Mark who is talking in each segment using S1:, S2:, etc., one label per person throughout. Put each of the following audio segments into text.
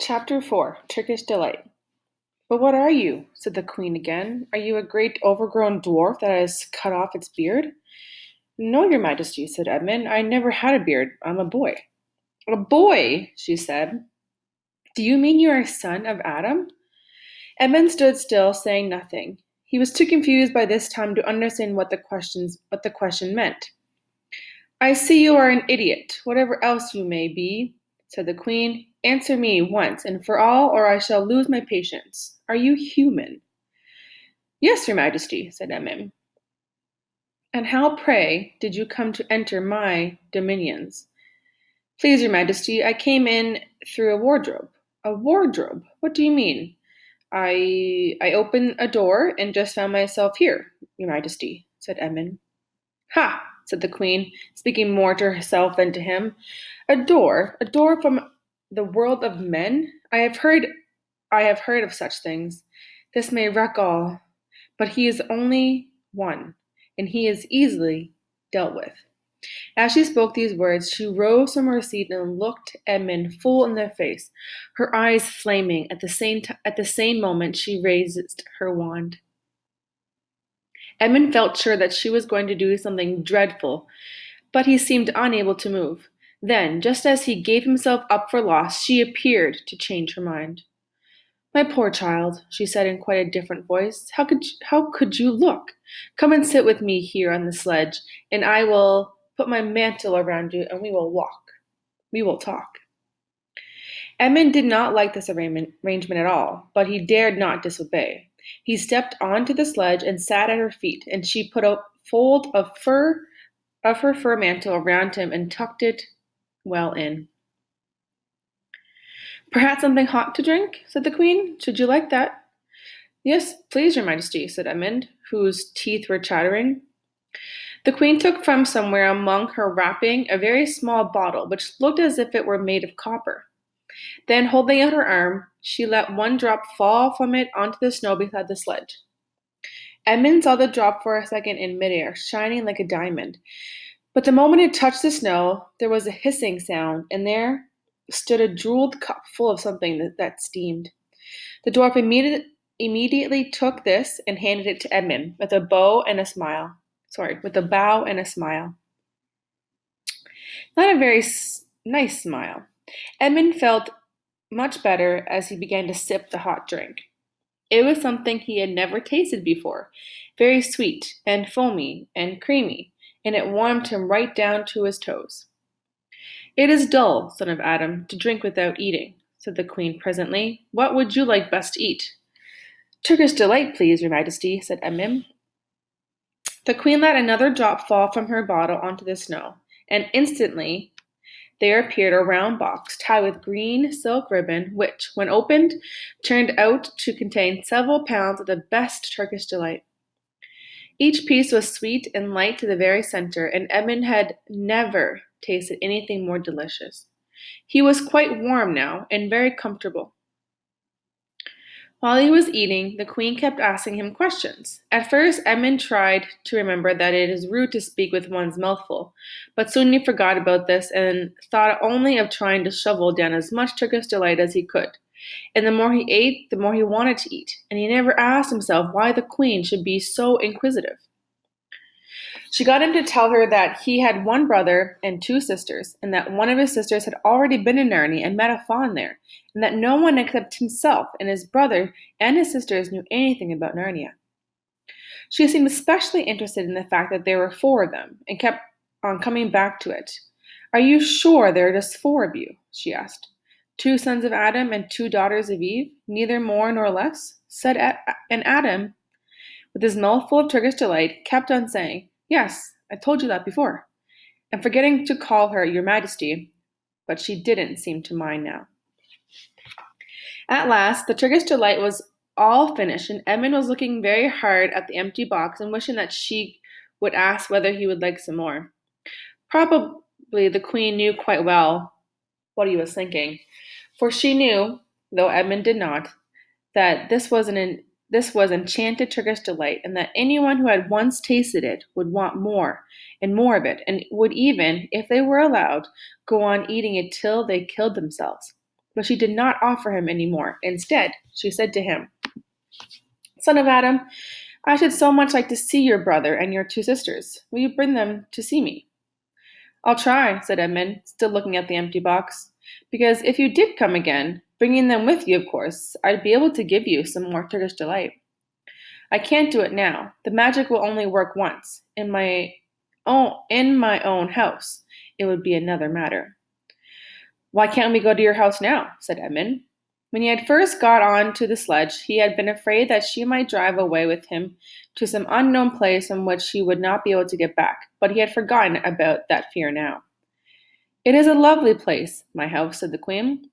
S1: Chapter 4 Turkish Delight. But what are you? Said the queen again. Are you a great overgrown dwarf that has cut off its beard? No, your majesty, said Edmund. I never had a beard. I'm a boy. A boy, she said. Do you mean you are a son of Adam? Edmund stood still, saying nothing. He was too confused by this time to understand what the question meant. I see you are an idiot, whatever else you may be, said the queen. Answer me once and for all, or I shall lose my patience. Are you human? Yes, your majesty, said Edmund. And how, pray, did you come to enter my dominions? Please, your majesty, I came in through a wardrobe. A wardrobe? What do you mean? I opened a door and just found myself here, your majesty, said Edmund. Ha, said the queen, speaking more to herself than to him. A door from the world of men? I have heard of such things. This may wreck all, but he is only one, and he is easily dealt with. As she spoke these words, she rose from her seat and looked Edmund full in the face, her eyes flaming. At the same moment, she raised her wand. Edmund felt sure that she was going to do something dreadful, but he seemed unable to move. Then, just as he gave himself up for lost, she appeared to change her mind. My poor child, she said in quite a different voice, how could you look? Come and sit with me here on the sledge, and I will put my mantle around you, and we will walk. We will talk. Edmund did not like this arrangement at all, but he dared not disobey. He stepped onto the sledge and sat at her feet, and she put a fold of her fur mantle around him and tucked it well in. Perhaps something hot to drink? Said the queen. Should you like that? Yes, please, your majesty, said Edmund, whose teeth were chattering. The queen took from somewhere among her wrapping a very small bottle, which looked as if it were made of copper. Then, holding out her arm, she let one drop fall from it onto the snow beside the sledge. Edmund saw the drop for a second in midair, shining like a diamond. But the moment it touched the snow, there was a hissing sound, and there stood a jeweled cup full of something that steamed. The dwarf immediately took this and handed it to Edmund with a bow and a smile. With a bow and a smile. Not a very nice smile. Edmund felt much better as he began to sip the hot drink. It was something he had never tasted before, very sweet and foamy and creamy, and it warmed him right down to his toes. It is dull, son of Adam, to drink without eating, said the queen presently. What would you like best to eat? Turkish delight, please, your majesty, said Edmund. The queen let another drop fall from her bottle onto the snow, and instantly there appeared a round box tied with green silk ribbon, which, when opened, turned out to contain several pounds of the best Turkish delight. Each piece was sweet and light to the very center, and Edmund had never tasted anything more delicious. He was quite warm now, and very comfortable. While he was eating, the queen kept asking him questions. At first, Edmund tried to remember that it is rude to speak with one's mouth full, but soon he forgot about this and thought only of trying to shovel down as much Turkish delight as he could. And the more he ate, the more he wanted to eat, and he never asked himself why the queen should be so inquisitive. She got him to tell her that he had one brother and two sisters, and that one of his sisters had already been in Narnia and met a fawn there, and that no one except himself and his brother and his sisters knew anything about Narnia. She seemed especially interested in the fact that there were four of them, and kept on coming back to it. Are you sure there are just four of you? She asked. Two sons of Adam and two daughters of Eve, neither more nor less? And Adam, with his mouth full of Turkish delight, kept on saying, Yes, I told you that before, and forgetting to call her your majesty, but she didn't seem to mind now. At last, the Turkish delight was all finished, and Edmund was looking very hard at the empty box and wishing that she would ask whether he would like some more. Probably the queen knew quite well what he was thinking, for she knew, though Edmund did not, that this was enchanted Turkish delight, and that anyone who had once tasted it would want more and more of it, and would even, if they were allowed, go on eating it till they killed themselves. but she did not offer him any more. Instead, she said to him, Son of Adam, I should so much like to see your brother and your two sisters. Will you bring them to see me? I'll try, said Edmund, still looking at the empty box. Because if you did come again, bringing them with you, of course, I'd be able to give you some more Turkish delight. I can't do it now. The magic will only work once. In my own house, it would be another matter. Why can't we go to your house now? Said Edmund. When he had first got on to the sledge, he had been afraid that she might drive away with him to some unknown place from which he would not be able to get back, but he had forgotten about that fear now. It is a lovely place, my house, said the queen.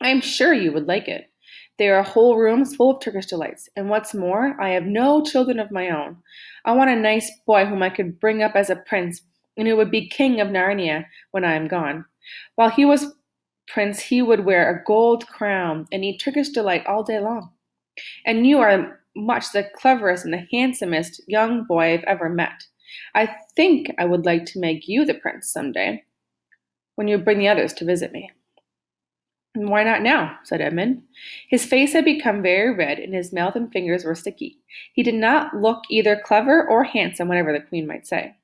S1: I am sure you would like it. There are whole rooms full of Turkish delights, and what's more, I have no children of my own. I want a nice boy whom I could bring up as a prince, and who would be king of Narnia when I am gone. While he was prince, he would wear a gold crown and eat Turkish delight all day long. And you are much the cleverest and the handsomest young boy I've ever met. I think I would like to make you the prince some day, when you bring the others to visit me. Why not now? Said Edmund. His face had become very red, and his mouth and fingers were sticky. He did not look either clever or handsome, whatever the queen might say.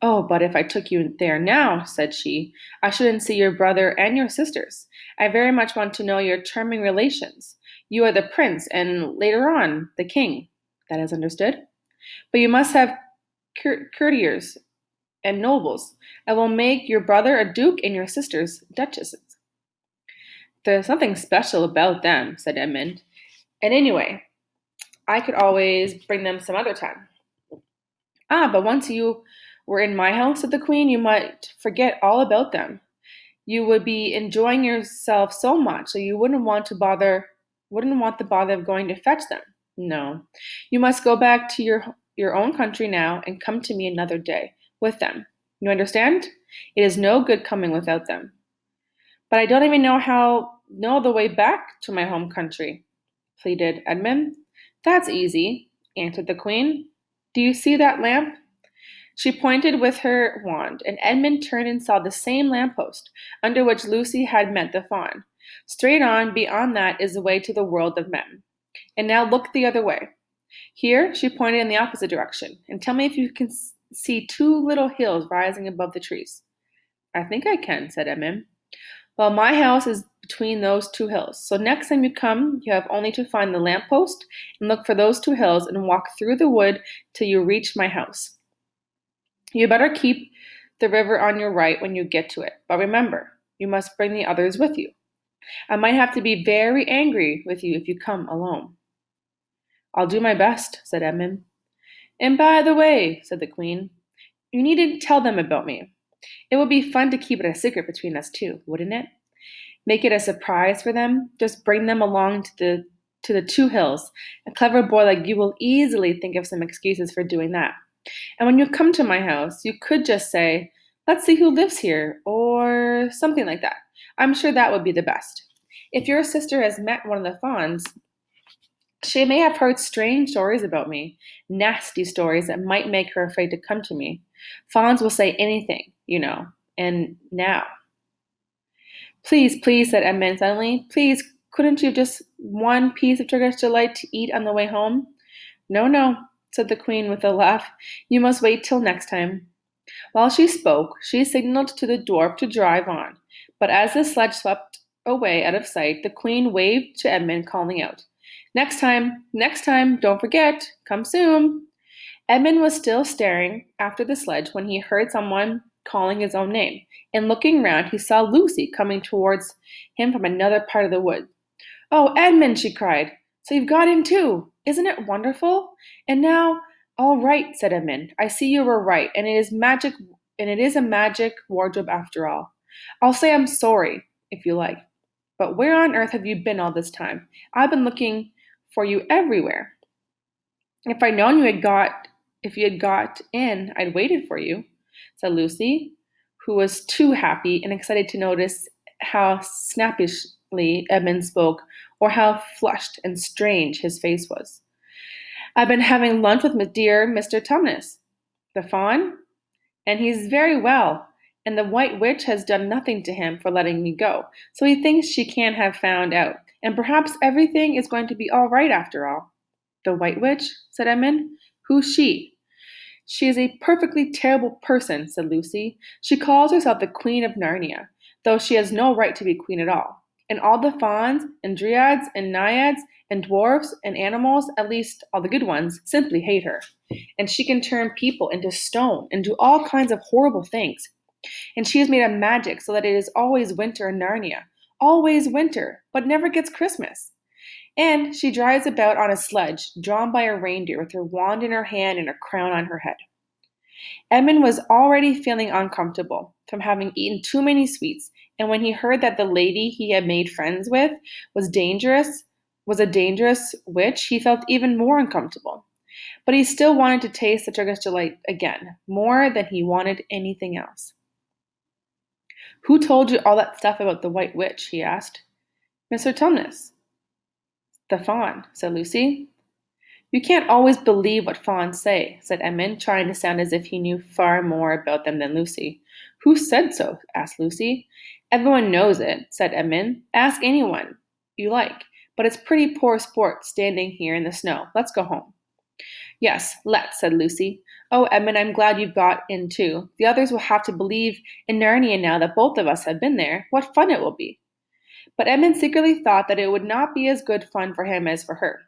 S1: Oh, but if I took you there now, said she, I shouldn't see your brother and your sisters. I very much want to know your charming relations. You are the prince, and later on, the king. That is understood. But you must have courtiers and nobles. I will make your brother a duke and your sisters duchesses. There's something special about them, said Edmund. And anyway, I could always bring them some other time. Ah, but once you were in my house, said the queen, you might forget all about them. You would be enjoying yourself so much that you wouldn't want the bother of going to fetch them. No. You must go back to your own country now and come to me another day with them. You understand? It is no good coming without them. But I don't even know the way back to my home country, pleaded Edmund. That's easy, answered the queen. Do you see that lamp? She pointed with her wand, and Edmund turned and saw the same lamppost under which Lucy had met the fawn. Straight on, beyond that, is the way to the world of men. And now look the other way. Here, she pointed in the opposite direction, and tell me if you can see two little hills rising above the trees. I think I can, said Edmund. Well, my house is between those two hills. So next time you come, you have only to find the lamppost and look for those two hills and walk through the wood till you reach my house. You better keep the river on your right when you get to it. But remember, you must bring the others with you. I might have to be very angry with you if you come alone. I'll do my best, said Edmund. And by the way, said the queen, you needn't tell them about me. It would be fun to keep it a secret between us two, wouldn't it? Make it a surprise for them. Just bring them along to the two hills. A clever boy like you will easily think of some excuses for doing that. And when you come to my house, you could just say, let's see who lives here, or something like that. I'm sure that would be the best. If your sister has met one of the fawns, she may have heard strange stories about me, nasty stories that might make her afraid to come to me. Fawns will say anything, you know, and now. Please, please, said Edmund suddenly, please, couldn't you just one piece of Turkish delight to eat on the way home? No, no, said the queen with a laugh. You must wait till next time. While she spoke, she signaled to the dwarf to drive on, but as the sledge swept away out of sight, the queen waved to Edmund, calling out, next time, don't forget, come soon. Edmund was still staring after the sledge when he heard someone calling his own name, and looking round, he saw Lucy coming towards him from another part of the wood. Oh, Edmund, she cried, so you've got in too. Isn't it wonderful? And now, all right, said Edmund. I see you were right, and it is a magic wardrobe after all. I'll say I'm sorry, if you like. But where on earth have you been all this time? I've been looking for you everywhere. If I'd known if you had got in, I'd waited for you, said Lucy, who was too happy and excited to notice how snappishly Edmund spoke, or how flushed and strange his face was. I've been having lunch with dear Mr. Tumnus, the fawn, and he's very well, and the White Witch has done nothing to him for letting me go, so he thinks she can't have found out, and perhaps everything is going to be all right after all." "The White Witch?" said Edmund. "Who's she?" "She is a perfectly terrible person," said Lucy. "She calls herself the Queen of Narnia, though she has no right to be queen at all. And all the fauns, and dryads, and naiads, and dwarfs, and animals, at least all the good ones, simply hate her. And she can turn people into stone, and do all kinds of horrible things. And she is made of magic so that it is always winter in Narnia. Always winter, but never gets Christmas. And she drives about on a sledge, drawn by a reindeer, with her wand in her hand and a crown on her head." Edmund was already feeling uncomfortable from having eaten too many sweets, and when he heard that the lady he had made friends with was a dangerous witch, he felt even more uncomfortable. But he still wanted to taste the Turkish delight again, more than he wanted anything else. "Who told you all that stuff about the White Witch?" he asked. "Mr. Tumnus." "The fawn," said Lucy. "You can't always believe what fawns say," said Edmund, trying to sound as if he knew far more about them than Lucy. "Who said so?" asked Lucy. "Everyone knows it," said Edmund. "Ask anyone you like. But it's pretty poor sport standing here in the snow. Let's go home." "Yes, let's," said Lucy. "Oh, Edmund, I'm glad you got in too. The others will have to believe in Narnia now that both of us have been there. What fun it will be." But Edmund secretly thought that it would not be as good fun for him as for her.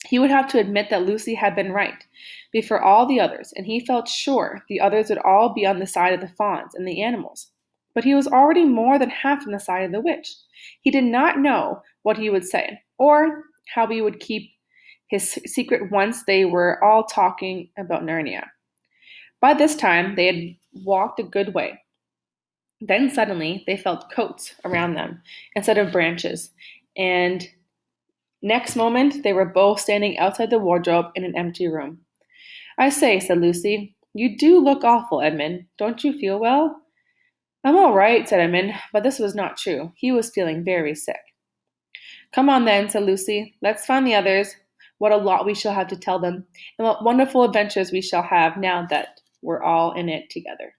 S1: He would have to admit that Lucy had been right before all the others, and he felt sure the others would all be on the side of the fawns and the animals. But he was already more than half on the side of the witch. He did not know what he would say, or how he would keep his secret once they were all talking about Narnia. By this time, they had walked a good way. Then suddenly they felt coats around them instead of branches, and next moment they were both standing outside the wardrobe in an empty room. "I say," said Lucy, "you do look awful, Edmund. Don't you feel well?" "I'm all right," said Edmund, but this was not true. He was feeling very sick. "Come on then," said Lucy. "Let's find the others. What a lot we shall have to tell them, and what wonderful adventures we shall have now that we're all in it together."